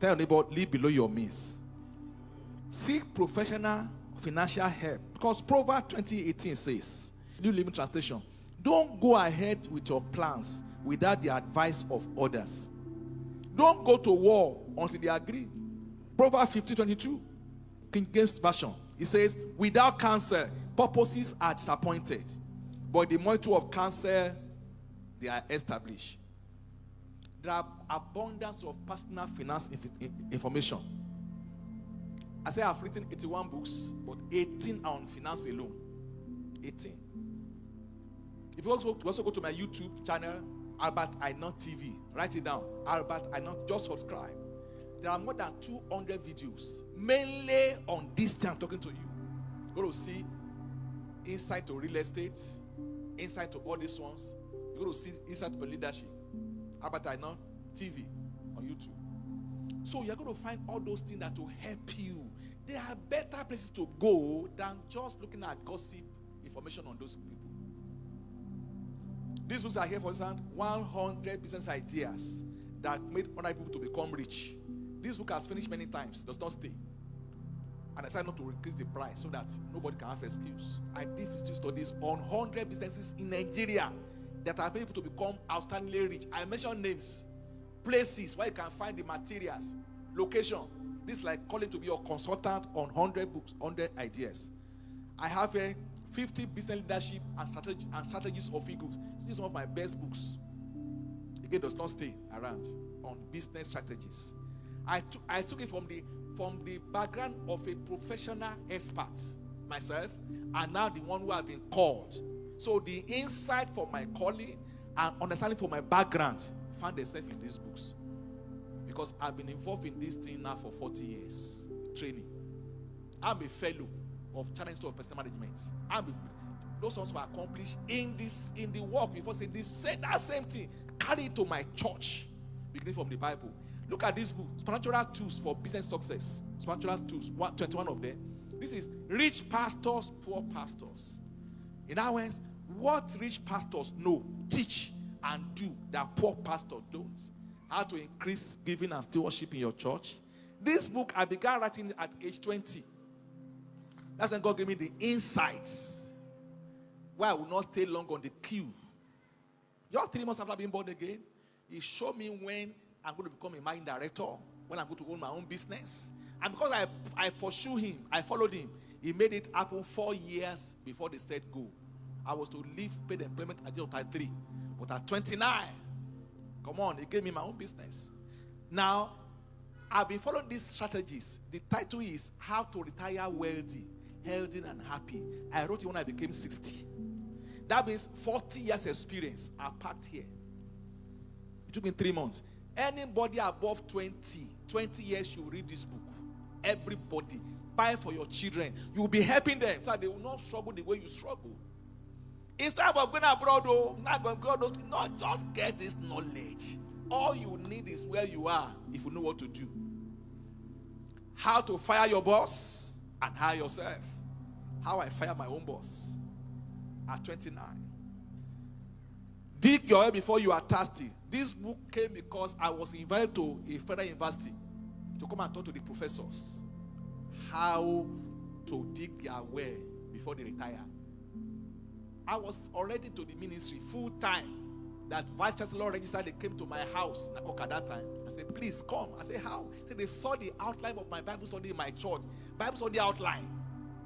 Tell your neighbor, live below your means. Seek professional financial help. Because Proverbs 20:18 says, New Living Translation, don't go ahead with your plans without the advice of others. Don't go to war until they agree. Proverbs 15:22, King James Version, it says, without counsel, purposes are disappointed, but the multitude of counsel, they are established. There are abundance of personal finance information. I say I've written 81 books, but 18 are on finance alone. 18. If you also go to my YouTube channel, Albert Attain TV, write it down. Albert Attain, just subscribe. There are more than 200 videos, mainly on this thing I'm talking to you. You're going to see insight to real estate, insight to all these ones. You're going to see insight to leadership. Albert Attain TV on YouTube. So you're going to find all those things that will help you. There are better places to go than just looking at gossip information on those people. These books are here, for example, 100 business ideas that made other people to become rich. This book has finished many times, does not stay. And I decided not to increase the price so that nobody can have excuse. I did history studies on 100 businesses in Nigeria that are able to become outstandingly rich. I mentioned names, places where you can find the materials, location. This is like calling to be your consultant on 100 books, 100 ideas. I have 50 business leadership and strategies of eagles. This is one of my best books. Again, does not stay around on business strategies. I took it from the background of a professional expert myself, and now the one who have been called. So the insight for my calling and understanding for my background found itself in these books. Because I've been involved in this thing now for 40 years. Training. I'm a fellow of Challenge Store of Personal Management. Those ones were accomplished in the work before saying that same thing. Carry it to my church. Beginning from the Bible. Look at this book, Supernatural Tools for Business Success. Supernatural Tools, 21 of them. This is rich pastors, poor pastors. In other words, what rich pastors know, teach, and do that poor pastors don't. How to increase giving and stewardship in your church. This book I began writing at age 20. That's when God gave me the insights. Why I will not stay long on the queue. Just 3 months after being born again, He showed me when I'm going to become a marketing director, when I'm going to own my own business. And because I pursue Him, I followed Him, He made it happen 4 years before they said go. I was to leave paid employment at the age of 33. But at 29, come on, He gave me my own business. Now, I've been following these strategies. The title is How to Retire Wealthy, Healthy and Happy. I wrote it when I became 60. That means 40 years experience are packed here. It took me 3 months. Anybody above 20 years should read this book. Everybody. Buy for your children. You will be helping them so they will not struggle the way you struggle. It's not about going abroad, though. Not going abroad. Not just get this knowledge. All you need is where you are if you know what to do. How to fire your boss and hire yourself. How I fire my own boss at 29. Dig your well before you are thirsty. This book came because I was invited to a federal university to come and talk to the professors how to dig their well before they retire. I was already to the ministry full time. That vice chancellor registered, they came to my house at that time. I said, please come. I said, how? He said, they saw the outline of my Bible study in my church. Bible study outline.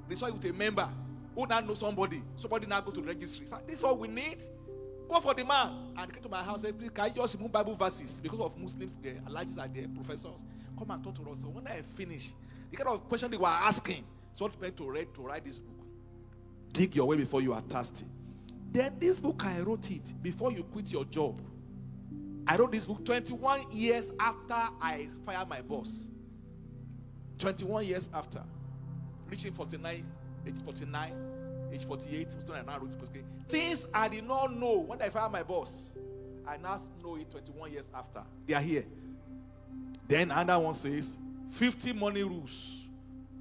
They saw it with a member who now knows somebody. Somebody now go to the registry. So this is all we need. Go for the man. And he came to my house and said, please, can you just remove Bible verses? Because of Muslims, the Alhajis are there, professors. Come and talk to us. So when I finish, the kind of question they were asking, so I went to write this book. Dig your way before you are thirsty. Then this book, I wrote it before you quit your job. I wrote this book 21 years after I fired my boss. 21 years after. Reaching 49, age 49, age 48. I now wrote this book. Things I did not know when I fired my boss, I now know it 21 years after. They are here. Then another one says, 50 money rules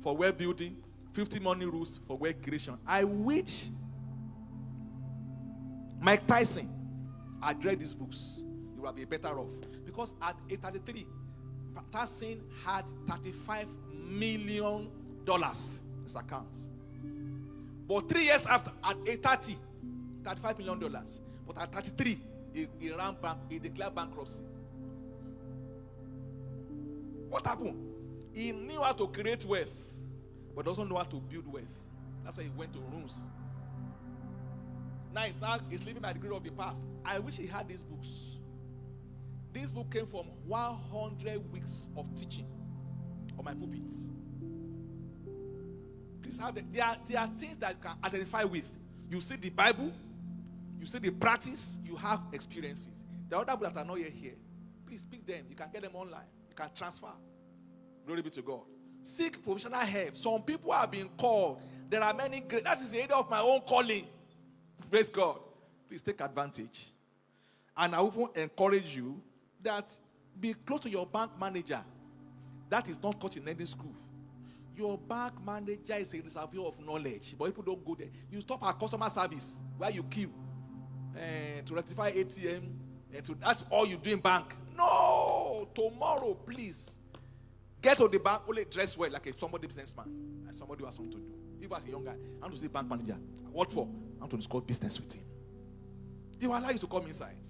for wealth building, 50 money rules for wealth creation. I wish Mike Tyson had read these books, you would be better off. Because at age 33, person had $35 million in his account. But 3 years after, at age 30, $35 million. But at 33, he declared bankruptcy. What happened? He knew how to create wealth, but doesn't know how to build wealth. That's why he went to rooms. Now he's living at the grade of the past. I wish he had these books. This book came from 100 weeks of teaching on my pulpits. Please have it. There are things that you can identify with. You see the Bible, you see the practice, you have experiences. The other people that are not yet here, please speak them. You can get them online. You can transfer. Glory be to God. Seek professional help. Some people have been called. There are many great. That is the area of my own calling. Praise God. Please take advantage. And I will encourage you that be close to your bank manager. That is not taught in any school. Your bank manager is a reservoir of knowledge, but people don't go there. You stop at customer service where you queue to rectify ATM. That's all you do in bank. No, tomorrow, please get to the bank. Only dress well like a somebody businessman, like somebody who has something to do. If as a young guy, I want to see bank manager. What for? I want to discuss business with him. They will allow you to come inside,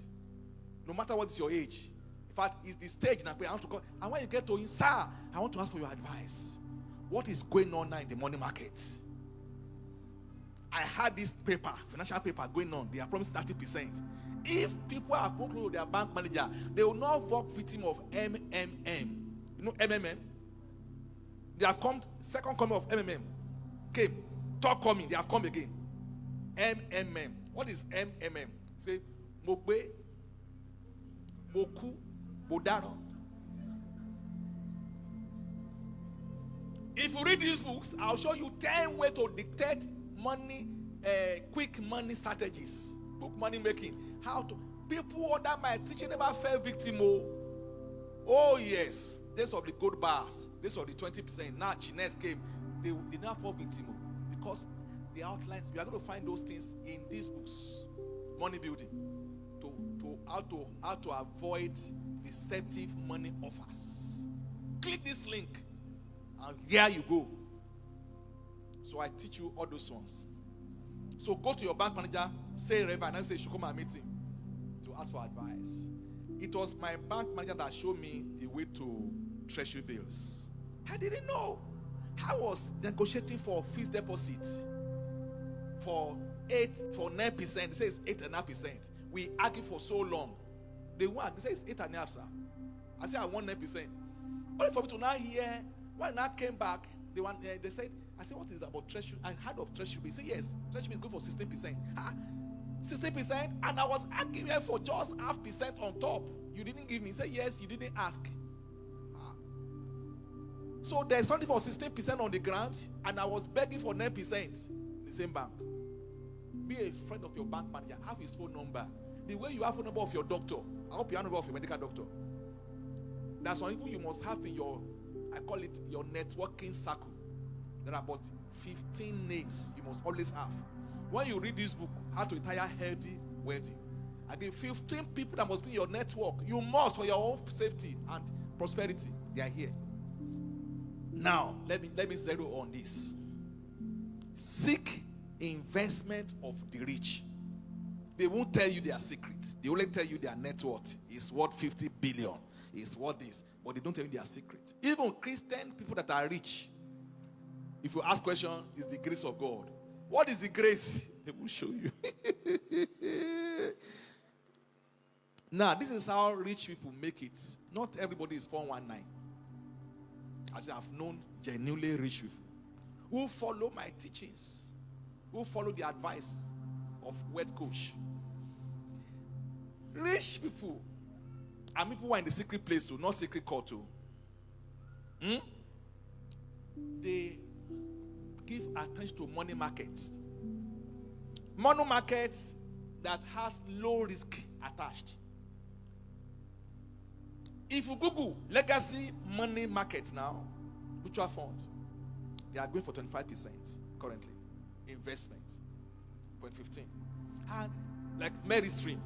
no matter what is your age. In fact, it's the stage now. I want to come, and when you get to him, sir, I want to ask for your advice. What is going on now in the money market? I had this paper, financial paper going on. They are promising 30%. If people have spoken to their bank manager, they will not fall victim of MMM. You know MMM? They have come, second coming of MMM came. Third coming, they have come again. MMM. What is MMM? Say, Mogbe, Moku, Bodaro. If you read these books, I'll show you 10 ways to dictate money, quick money strategies, book money making. How to people order my teaching never fell victim. Oh yes, this of the gold bars, this of the 20%. Now Chinese came, they did not fall victim because the outlines. You are going to find those things in these books, money building, to how to avoid deceptive money offers. Click this link. And here you go. So I teach you all those ones. So go to your bank manager, say Reverend, and say you should come and meet him to ask for advice. It was my bank manager that showed me the way to treasury bills. I didn't know. I was negotiating for fixed deposit for 9%. It says 8.5%. We argued for so long. They want. They say it's 8.5%, sir. I said I want 9%. Only for me to now hear. When I came back, they said, I said, what is that about treasury? I heard of treasury. He said, yes, treasury is good for 16%. 16%? And I was arguing for just 0.5% on top. You didn't give me. He said, yes, you didn't ask. So there's something for 16% on the ground, and I was begging for 9% in the same bank. Be a friend of your bank manager. Have his phone number. The way you have phone number of your doctor, I hope you have number of your medical doctor. That's one people you must have in your, I call it your networking circle. There are about 15 names you must always have. When you read this book, How to Retire Healthy, Wealthy, I give 15 people that must be in your network. You must, for your own safety and prosperity. They are here. Now, let me zero on this. Seek investment of the rich. They won't tell you their secrets. They only tell you their net worth is worth 50 billion. Is what this, but they don't tell you their secret. Even Christian people that are rich, if you ask question, is the grace of God. What is the grace? They will show you. Now, this is how rich people make it. Not everybody is 419. As I have known genuinely rich people who follow my teachings, who follow the advice of wealth coach. Rich people and people who are in the secret place too, not secret court too. They give attention to money markets. Money markets that has low risk attached. If you Google legacy money markets now, mutual fund, they are going for 25% currently. Investment, 0.15. And like Mary Stream,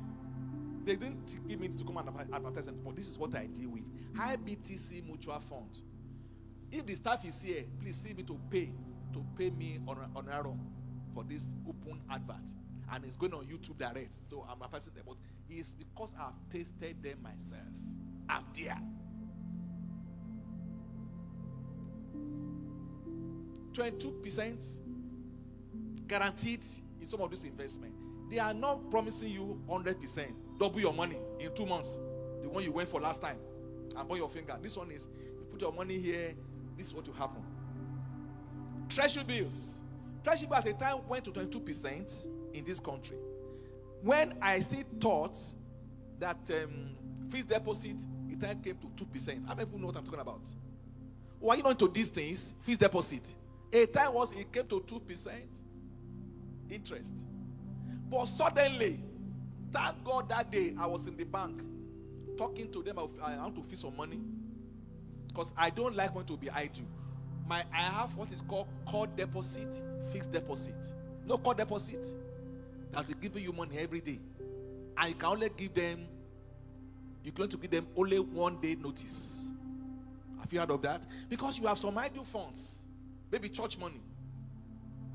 they didn't give me to come and advertise, but this is what I deal with. IBTC Mutual Fund. If the staff is here, please see me to pay me on error for this open advert. And it's going on YouTube direct. So I'm advertising them. But it's because I've tasted them myself. I'm there. 22% guaranteed in some of this investment. They are not promising you 100%. Double your money in 2 months. The one you went for last time. And point your finger. This one is, you put your money here. This is what will happen. Treasury bills. Treasury bills at the time went to 22% in this country. When I still thought that fixed deposit, it then came to 2%. How many people know what I'm talking about? Why are you not into these things? Fixed deposit. A time was it came to 2% interest. But suddenly, thank God that day I was in the bank talking to them. I want to fix some money because I don't like money to be idle. I have what is called core deposit, fixed deposit. No core deposit that will give you money every day, and you can only give them. You're going to give them only 1 day notice. Have you heard of that? Because you have some idle funds, maybe church money,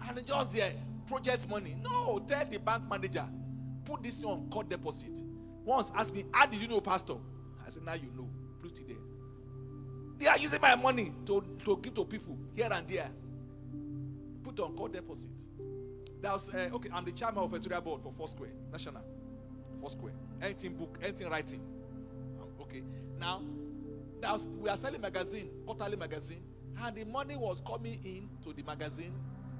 and it's just there, project money. No, tell the bank manager, put this on core deposit. Once asked me, how did you know, Pastor? I said, now you know. Put it there. They are using my money to give to people here and there. Put on core deposit. That was okay. I'm the chairman of editorial board for Foursquare National. Foursquare. Anything book, anything writing. Okay. Now, we are selling magazine, quarterly magazine, and the money was coming in to the magazine.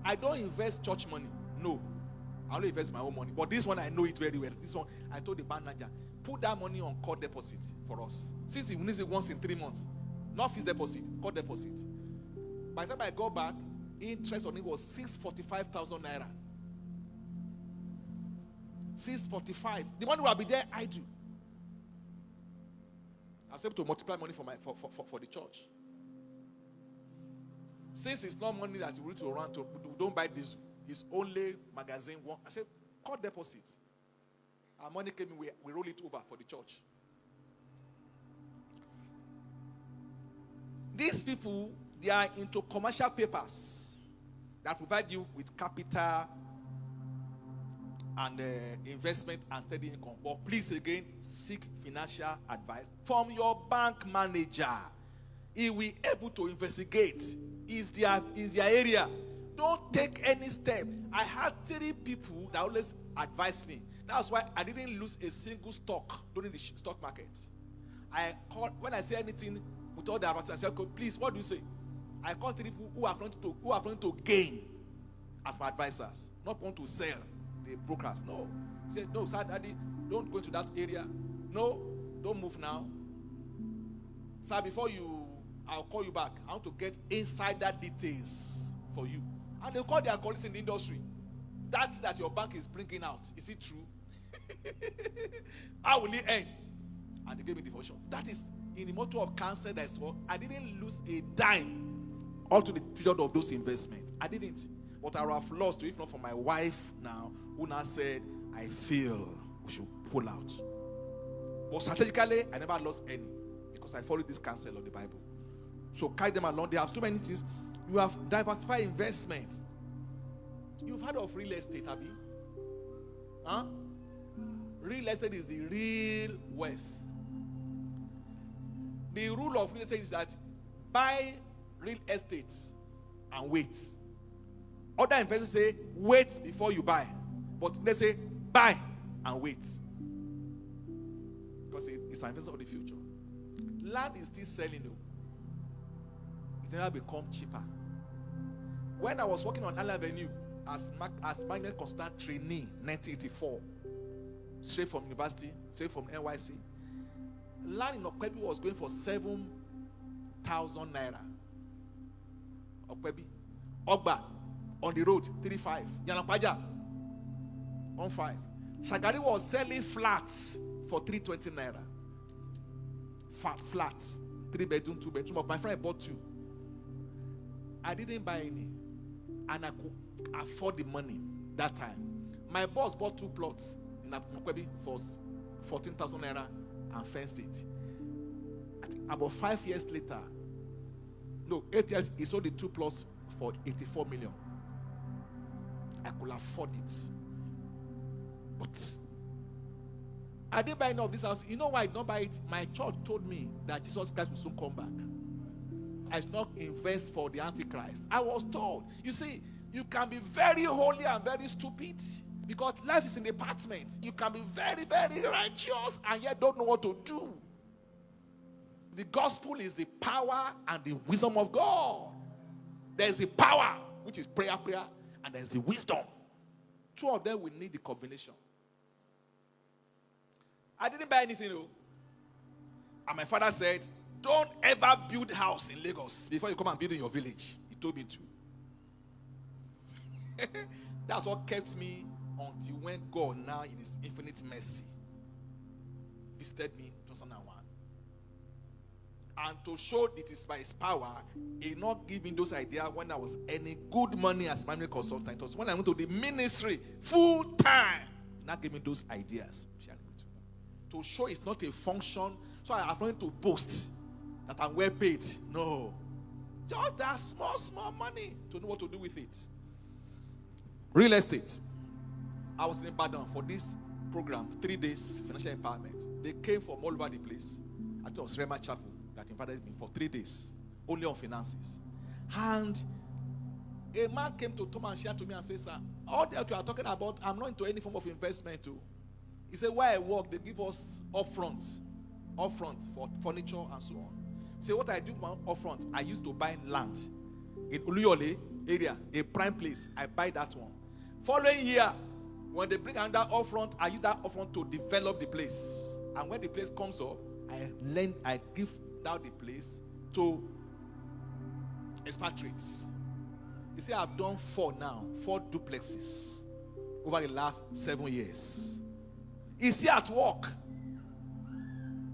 I don't invest church money. No. I only invest my own money. But this one, I know it very well. This one, I told the bank manager, put that money on core deposit for us. Since we need it once in 3 months. Not fixed deposit, core deposit. By the time I go back, interest on it was 645,000 naira. 645. The money will be there, I do. I was able to multiply money for the church. Since it's not money that we need to run to, we don't buy this. It's only magazine one. I said, core deposit. Our money came in, we roll it over for the church. These people, they are into commercial papers that provide you with capital and investment and steady income. But please again, seek financial advice from your bank manager. He will be able to investigate. Is their area. Don't take any step. I had 3 people that always advised me. That's why I didn't lose a single stock during the stock market. I called when I say anything with all the advisors. I said, please, what do you say? I call 3 people who are going to gain as my advisors, not want to sell the brokers. No. Say, no, sir, daddy, don't go into that area. No, don't move now. Sir, I'll call you back. I want to get insider details for you. And they call their colleagues in the industry. That your bank is bringing out, is it true? How will it end? And they gave me the information. That is in the motto of cancer. That's what I didn't lose a dime all to the period of those investments. I didn't. But I would have lost, if not for my wife now, who now said, I feel we should pull out. But strategically, I never lost any because I followed this counsel of the Bible. So carry them along. They have too many things. You have diversified investment. You've heard of real estate, have you? Huh? Real estate is the real wealth. The rule of real estate is that buy real estate and wait. Other investors say wait before you buy. But they say buy and wait. Because it's an investment of the future. Land is still selling though. It never become cheaper. When I was working on Island Avenue as magnet consultant trainee, 1984, straight from university, straight from NYC, land in Okwebi was going for 7,000 naira. Okwebi, Ogba, on the road, 35. Yanapaja, 15. Shagari was selling flats for 320 naira. Flats, 3 bedroom, 2 bedroom. Of my friend bought 2. I didn't buy any, and I could afford the money that time. My boss bought 2 plots in Okwebi for 14,000 naira and fenced it. I think about 5 years later, no, 8 years, he sold the 2 plots for 84 million. I could afford it. But I didn't buy any of this house. You know why I did not buy it? My church told me that Jesus Christ will soon come back. I should not invest for the Antichrist. I was told. You see, you can be very holy and very stupid because life is in apartment. You can be very, very righteous and yet don't know what to do. The gospel is the power and the wisdom of God. There is the power, which is prayer, and there is the wisdom. Two of them will need the combination. I didn't buy anything, though. And my father said, don't ever build house in Lagos before you come and build in your village. He told me to. That's what kept me until when God, now in his infinite mercy, visited me in 2001. And to show it is by his power, he did not give me those ideas when I was earning good money as primary consultant. It was when I went to the ministry full time. He not give me those ideas. To show it's not a function. So I have nothing to boast that I'm well paid. No. Just that small money to know what to do with it. Real estate. I was in Ibadan for this program, 3 days financial empowerment. They came from all over the place. I think it was Rema Chapel that invited me for 3 days, only on finances. And a man came to Tom and shared to me and said, sir, all that you are talking about, I'm not into any form of investment too. He said, where I work, they give us upfront for furniture and so on. So what I do upfront, I used to buy land in Uluyole area, a prime place. I buy that one. Following year, when they bring another upfront, I use that upfront to develop the place. And when the place comes up, I give down the place to expatriates. You see, I've done 4 duplexes over the last 7 years. He's still at work,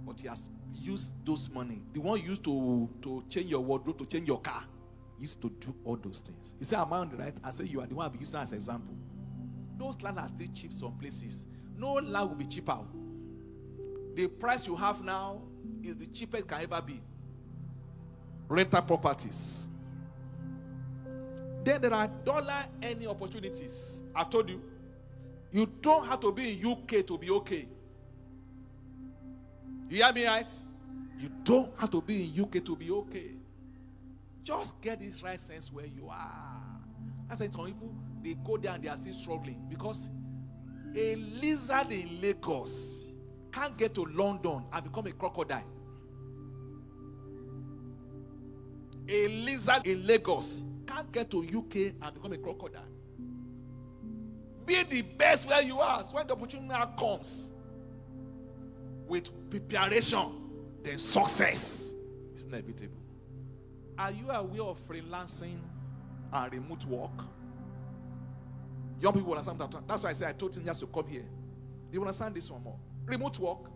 but he has used those money. The one used to change your wardrobe, to change your car, he used to do all those things. He said, am I on the right? I said, you are the one I'll be using as an example. Those land are still cheap some places. No land will be cheaper. The price you have now is the cheapest it can ever be. Rental properties. Then there are dollar earning opportunities. I've told you. You don't have to be in UK to be okay. You hear me right? You don't have to be in UK to be okay. Just get this right sense where you are. That's why some people, they go there and they are still struggling. Because a lizard in Lagos can't get to London and become a crocodile. A lizard in Lagos can't get to UK and become a crocodile. Be the best where you are. So when the opportunity now comes, with preparation, then success is inevitable. Are you aware of freelancing and remote work? Young people understand that. That's why I said I told him just to come here. Do you understand this one more? Remote work.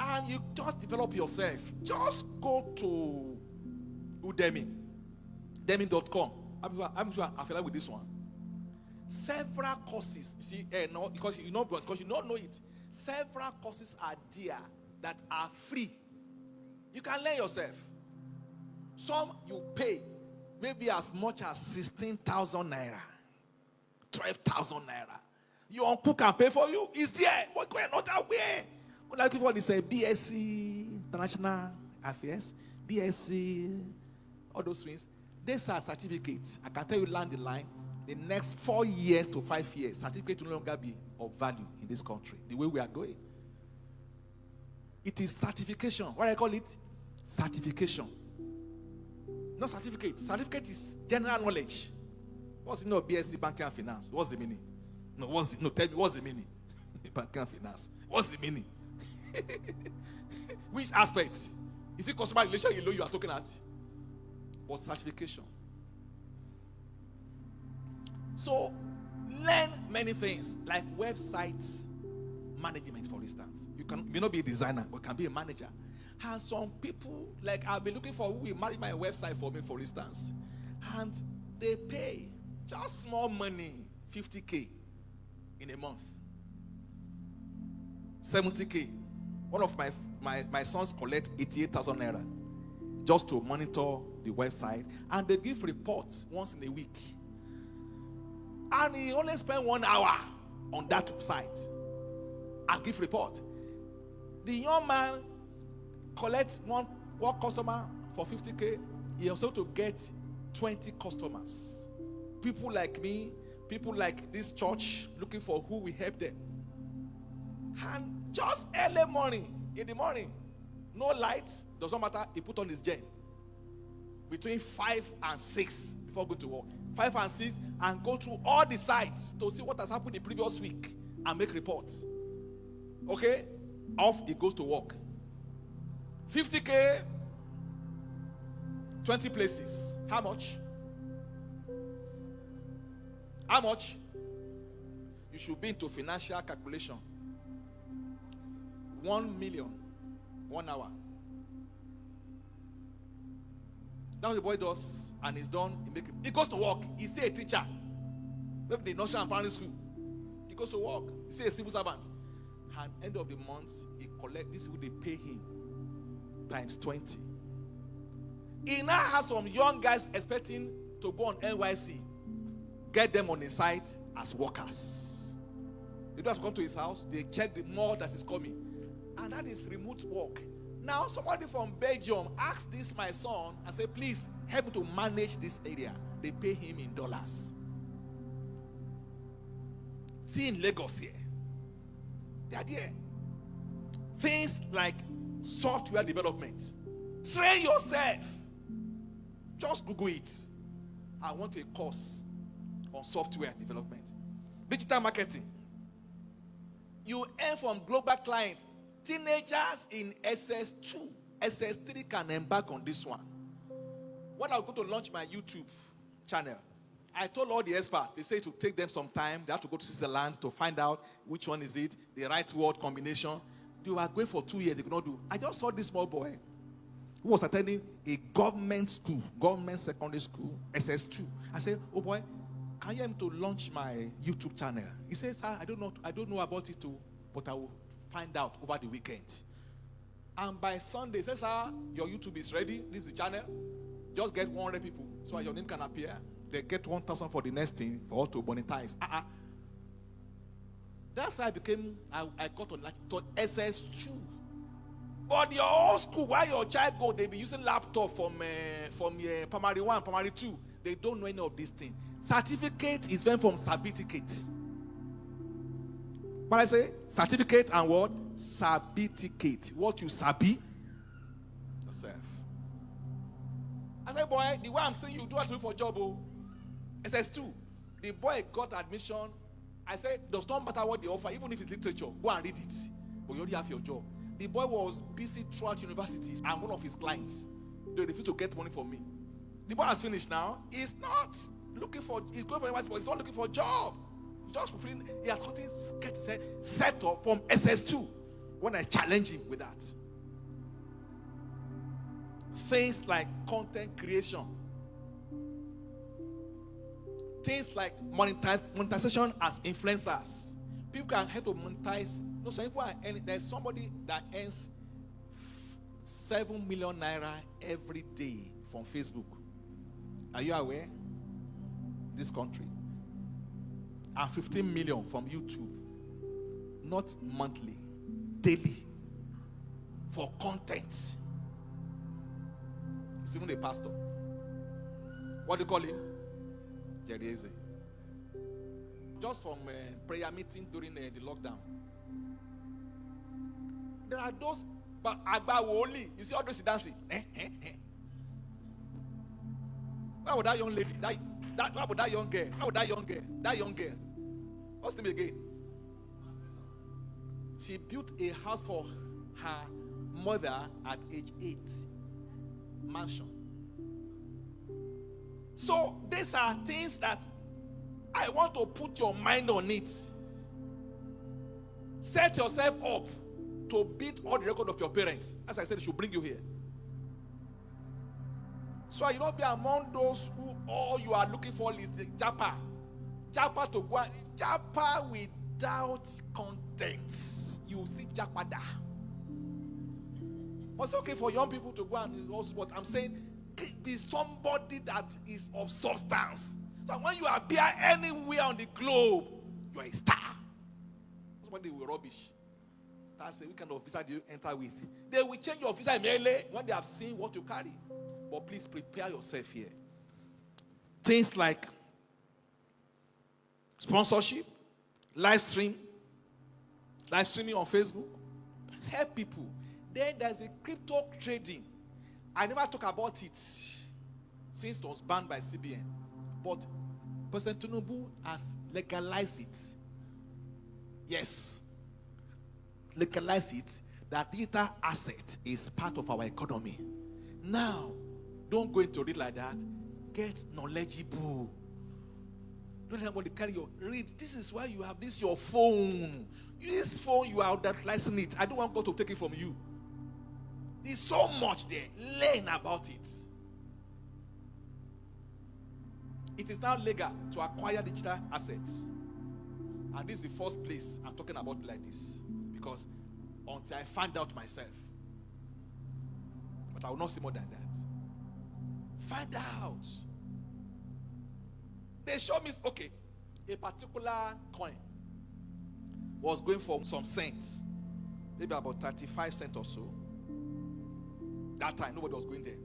And you just develop yourself. Just go to Udemy. Udemy.com. I'm sure I'm familiar with this one. Several courses. You see, no, because you don't know it. Several courses are there that are free. You can learn yourself. Some you pay maybe as much as 16,000 naira, 12,000 naira. Your uncle can pay for you. It's there. But we're not aware. We're looking for this BSc International Affairs, BSc, all those things. These are certificates. I can tell you, land the line. The next 4 years to 5 years, certificate will no longer be of value in this country. The way we are going. It is certification. What I call it? Certification. Not certificate. Certificate is general knowledge. What's the meaning of BSc Banking and Finance? What's the meaning? Tell me what's the meaning? Banking and Finance. What's the meaning? Which aspect? Is it customer relation you are talking at? Or certification? So, learn many things, like websites management, for instance. You may not be a designer, but can be a manager. And some people, like I'll be looking for who will manage my website for me, for instance. And they pay just small money, 50K in a month. 70K, One of my sons collect 88,000 naira just to monitor the website, and they give reports once in a week. And he only spent 1 hour on that site and give report. The young man collects one customer for 50K. He also to get 20 customers. People like me, people like this church, looking for who will help them. And just early morning, in the morning, no lights, does not matter, he put on his gen. Between 5 and 6 before going to work. 5 and 6, and go through all the sites to see what has happened the previous week and make reports. Okay? Off he goes to work. 50K, 20 places. How much? How much? You should be into financial calculation. 1 million, 1 hour. That's what the boy does, and he's done. He goes to work. He's still a teacher. Maybe the nursery and primary school. He goes to work. He's still a civil servant. And end of the month, he collects. This is what they pay him times 20. He now has some young guys expecting to go on NYC. Get them on his side as workers. They don't have to come to his house. They check the mall that is coming. And that is remote work. Now somebody from Belgium asked this my son and said, please help me to manage this area. They pay him in dollars. See in Lagos here. They are there. Things like software development. Train yourself. Just Google it. I want a course on software development. Digital marketing. You earn from global clients. Teenagers in SS2, SS3 can embark on this one. When I was going to launch my YouTube channel, I told all the experts, they say it will take them some time. They have to go to Switzerland to find out which one is it, the right word combination. They were going for 2 years, they could not do. I just saw this small boy who was attending a government school, government secondary school, SS2. I said, oh boy, can you help me to launch my YouTube channel? He says, sir, I don't know about it too, but I will find out over the weekend. And by Sunday, he says, sir, your YouTube is ready. This is the channel. Just get 100 people so your name can appear. They get 1,000 for the next thing for all to monetize. That's how I got to SS2. But your old school, while your child go, they be using laptop from primary 1, primary 2. They don't know any of these things. Certificate is went from certificate. When I say certificate and what? Certificate. What you sabi? Yourself. I said, boy, the way I'm saying you do have to look for a job. SS2. The boy got admission. I said, does not matter what they offer, even if it's literature, go and read it. But you already have your job. The boy was busy throughout universities and one of his clients. They refused to get money from me. The boy has finished now. He's not looking for, he's going for university, but he's not looking for a job. Just fulfilling, he has gotten set up from SS2 when I challenge him with that. Things like content creation. Things like monetization as influencers. People can help to monetize. No, some people are earning, there's somebody that earns 7 million naira every day from Facebook. Are you aware? This country. And 15 million from YouTube. Not monthly, daily. For content. He's even a pastor. What do you call him? Jerry Eze. Just from prayer meeting during the lockdown. There are those, but Agba Woli. You see all those dancing. Why would that young lady, why would that young girl, that young girl, what's the name again? She built a house for her mother at age 8. Mansion. So these are things that I want to put your mind on it. Set yourself up to beat all the record of your parents. As I said, it should bring you here. So you don't be among those who all you are looking for is the japa. Japa to go. Japa without content. You see japa da. But it's okay for young people to go and also, but I'm saying be somebody that is of substance. So when you appear anywhere on the globe, you are a star. Somebody will rubbish. That's a kind of visa do you enter with. They will change your visa immediately when they have seen what you carry. But please prepare yourself here. Things like sponsorship, live streaming on Facebook, help people. Then there's a crypto trading. I never talk about it since it was banned by CBN. But President Tinubu has legalized it. Yes. Legalize it, that digital asset is part of our economy. Now, don't go into it like that. Get knowledgeable. Don't let anybody carry your read. This is why you have this your phone. This phone, you are utilizing it. I don't want God to take it from you. There's so much there. Learn about it. It is now legal to acquire digital assets. And this is the first place I'm talking about like this. Because until I find out myself. But I will not say more than that. Find out. They show me, okay, a particular coin was going for some cents. Maybe about 35 cents or so. That time, nobody was going there.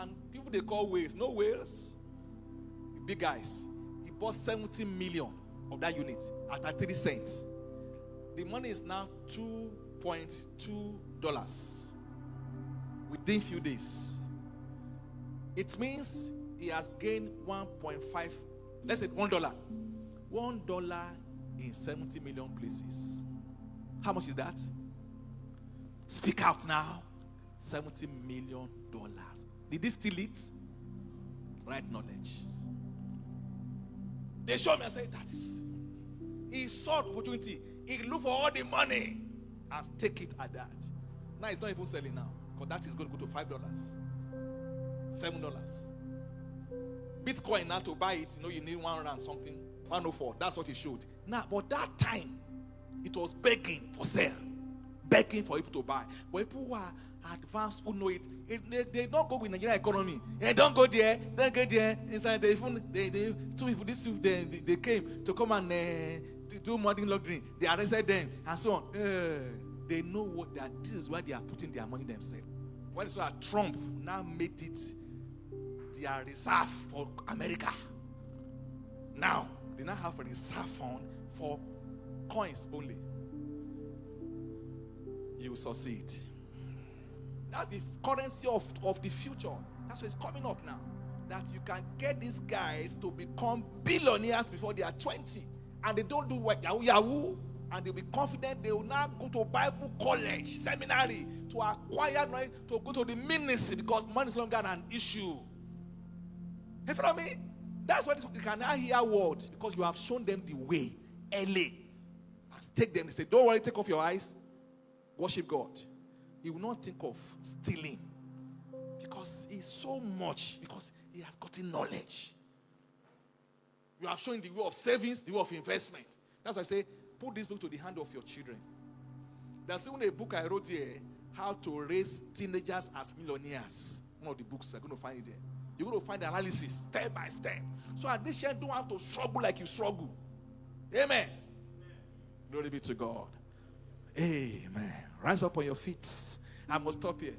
And people they call whales, no whales. The big guys. He bought 70 million of that unit at 33 cents. The money is now $2.2 within few days. It means he has gained 1.5, let's say $1. $1 in 70 million places. How much is that? Speak out now. $70 million. Did he steal it? Right knowledge. They showed me and said, that is. He saw the opportunity. He looked for all the money and take it at that. Now it's not even selling now. Because that is going to go to $5. $7. Bitcoin now to buy it, you need 100 something. 104. That's what it showed. Now, but that time, it was begging for sale. Begging for people to buy. But people who are advanced, who know it, they don't go with Nigerian economy. They don't go there, they get there. Inside, they two people, they came to come and to do money laundering. They arrested them and so on. They know what they are. This is why they are putting their money themselves. When it's like Trump now made it their reserve for America. Now, they now have a reserve fund for coins only. You will succeed. That's the currency of the future. That's what's coming up now. That you can get these guys to become billionaires before they are 20. And they don't do what Yahoo. And they'll be confident they will now go to Bible college, seminary, to acquire money, to go to the ministry because money is no longer an issue. You follow me? That's why you can now hear words because you have shown them the way early. And take them and say, don't worry, take off your eyes. Worship God. He will not think of stealing because it's so much, because he has gotten knowledge. You have shown the way of savings, the way of investment. That's why I say, put this book to the hand of your children. There's even a book I wrote here, How to Raise Teenagers as Millionaires. One of the books, you're going to find it there. You're going to find the analysis step by step. So at this children don't have to struggle like you struggle. Amen. Glory be to God. Amen. Rise up on your feet. I must stop here.